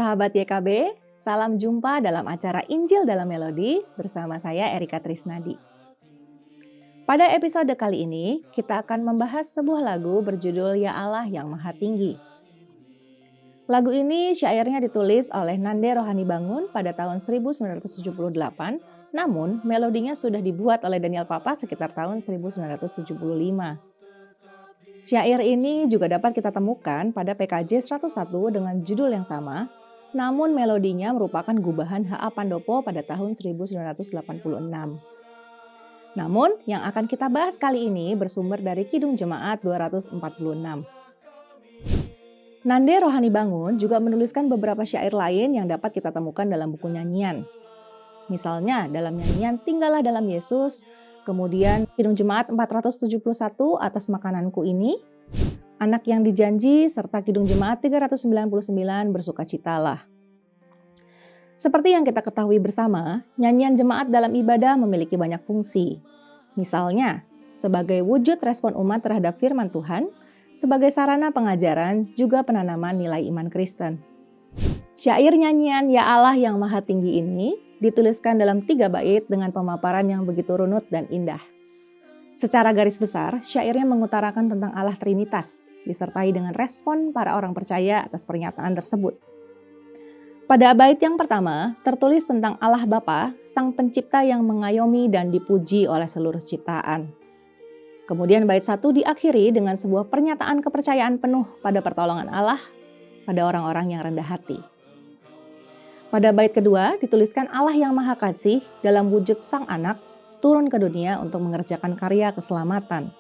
Sahabat YKB, salam jumpa dalam acara Injil dalam Melodi bersama saya Erika Trisnadi. Pada episode kali ini, kita akan membahas sebuah lagu berjudul Ya Allah yang Maha Tinggi. Lagu ini syairnya ditulis oleh Nande Rohani Bangun pada tahun 1978, namun melodinya sudah dibuat oleh Daniel Papa sekitar tahun 1975. Syair ini juga dapat kita temukan pada PKJ 101 dengan judul yang sama, namun melodinya merupakan gubahan H.A. Pandopo pada tahun 1986. Namun yang akan kita bahas kali ini bersumber dari Kidung Jemaat 246. Nande Rohani Bangun juga menuliskan beberapa syair lain yang dapat kita temukan dalam buku nyanyian. Misalnya dalam nyanyian Tinggallah dalam Yesus, kemudian Kidung Jemaat 471 Atas Makananku Ini, Anak yang Dijanji, serta Kidung Jemaat 399 Bersukacitalah. Seperti yang kita ketahui bersama, nyanyian jemaat dalam ibadah memiliki banyak fungsi. Misalnya, sebagai wujud respon umat terhadap firman Tuhan, sebagai sarana pengajaran, juga penanaman nilai iman Kristen. Syair nyanyian Ya Allah yang Maha Tinggi ini dituliskan dalam 3 bait dengan pemaparan yang begitu runut dan indah. Secara garis besar, syairnya mengutarakan tentang Allah Trinitas, disertai dengan respon para orang percaya atas pernyataan tersebut. Pada bait yang pertama, tertulis tentang Allah Bapa, Sang Pencipta yang mengayomi dan dipuji oleh seluruh ciptaan. Kemudian bait 1 diakhiri dengan sebuah pernyataan kepercayaan penuh pada pertolongan Allah pada orang-orang yang rendah hati. Pada bait kedua dituliskan Allah yang Maha Kasih dalam wujud Sang Anak turun ke dunia untuk mengerjakan karya keselamatan.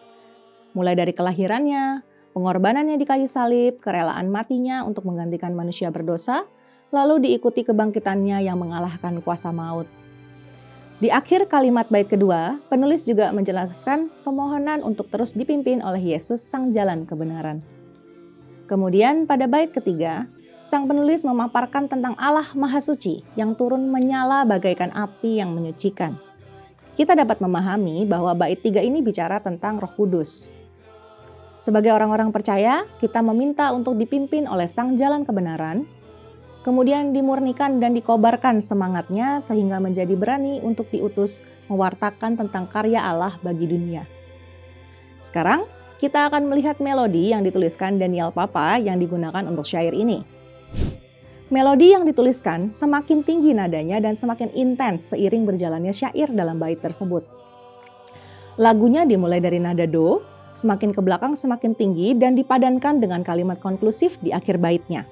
Mulai dari kelahirannya, pengorbanannya di kayu salib, kerelaan matinya untuk menggantikan manusia berdosa, lalu diikuti kebangkitannya yang mengalahkan kuasa maut. Di akhir kalimat bait kedua, penulis juga menjelaskan pemohonan untuk terus dipimpin oleh Yesus Sang Jalan Kebenaran. Kemudian pada bait ketiga, sang penulis memaparkan tentang Allah Maha Suci yang turun menyala bagaikan api yang menyucikan. Kita dapat memahami bahwa bait 3 ini bicara tentang Roh Kudus. Sebagai orang-orang percaya, kita meminta untuk dipimpin oleh Sang Jalan Kebenaran, kemudian dimurnikan dan dikobarkan semangatnya sehingga menjadi berani untuk diutus mewartakan tentang karya Allah bagi dunia. Sekarang kita akan melihat melodi yang dituliskan Daniel Papa yang digunakan untuk syair ini. Melodi yang dituliskan semakin tinggi nadanya dan semakin intens seiring berjalannya syair dalam bait tersebut. Lagunya dimulai dari nada do, semakin ke belakang semakin tinggi dan dipadankan dengan kalimat konklusif di akhir baitnya.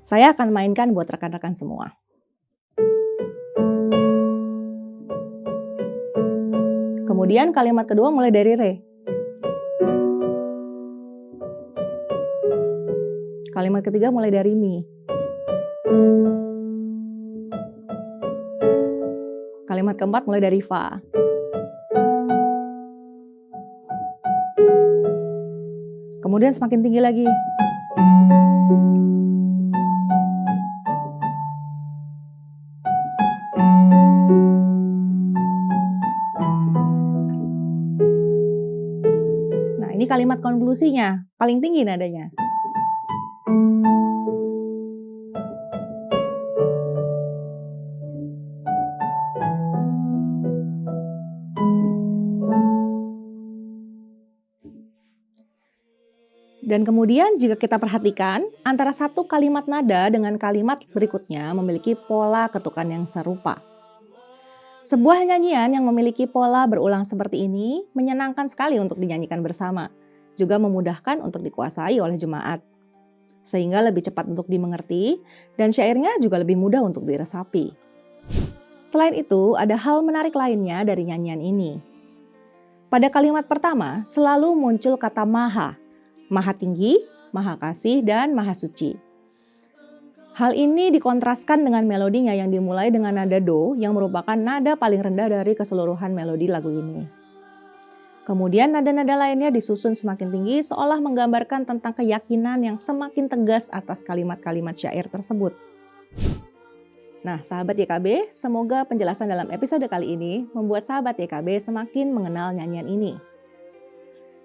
Saya akan mainkan buat rekan-rekan semua. Kemudian kalimat kedua mulai dari re. Kalimat ketiga mulai dari mi. Kalimat keempat mulai dari fa. Kemudian semakin tinggi lagi. Ini kalimat konklusinya, paling tinggi nadanya. Dan kemudian jika kita perhatikan, antara satu kalimat nada dengan kalimat berikutnya memiliki pola ketukan yang serupa. Sebuah nyanyian yang memiliki pola berulang seperti ini menyenangkan sekali untuk dinyanyikan bersama, juga memudahkan untuk dikuasai oleh jemaat, sehingga lebih cepat untuk dimengerti dan syairnya juga lebih mudah untuk diresapi. Selain itu, ada hal menarik lainnya dari nyanyian ini. Pada kalimat pertama selalu muncul kata Maha, Maha Tinggi, Maha Kasih, dan Maha Suci. Hal ini dikontraskan dengan melodinya yang dimulai dengan nada do yang merupakan nada paling rendah dari keseluruhan melodi lagu ini. Kemudian nada-nada lainnya disusun semakin tinggi seolah menggambarkan tentang keyakinan yang semakin tegas atas kalimat-kalimat syair tersebut. Nah, sahabat YKB, semoga penjelasan dalam episode kali ini membuat sahabat YKB semakin mengenal nyanyian ini.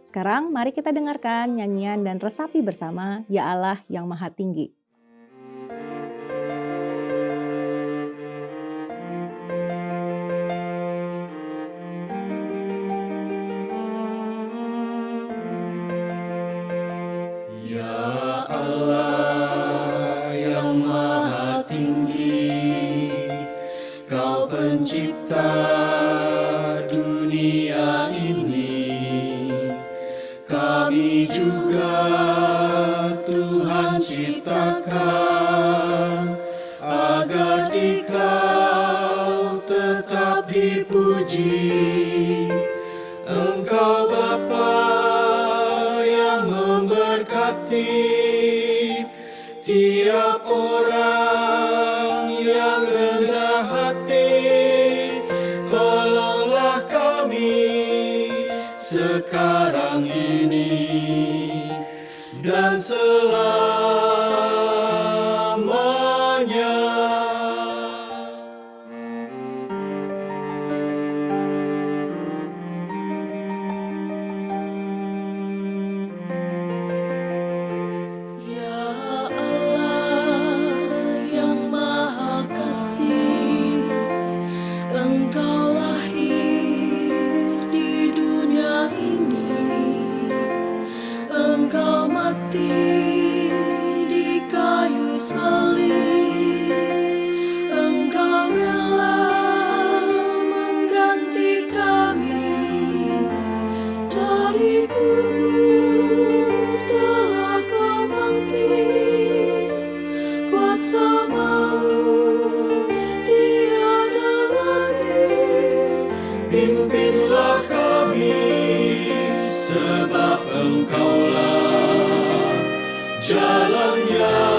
Sekarang mari kita dengarkan nyanyian dan resapi bersama Ya Allah yang Maha Tinggi. Kami juga Tuhan ciptakan agar Dikau tetap dipuji. Engkau Bapa yang memberkati tiap orang yang rendah hati. Tolonglah kami sekarang ini dan selamanya. Ya Allah yang Maha Kasih, Engkau lahir di dunia ini, Engkau mati di kayu salib, Engkau rela mengganti kami dari kubur. Telah Kau bangkit, kuasa maut tiada lagi. Pimpinlah kami, sebab Engkaulah jalan yang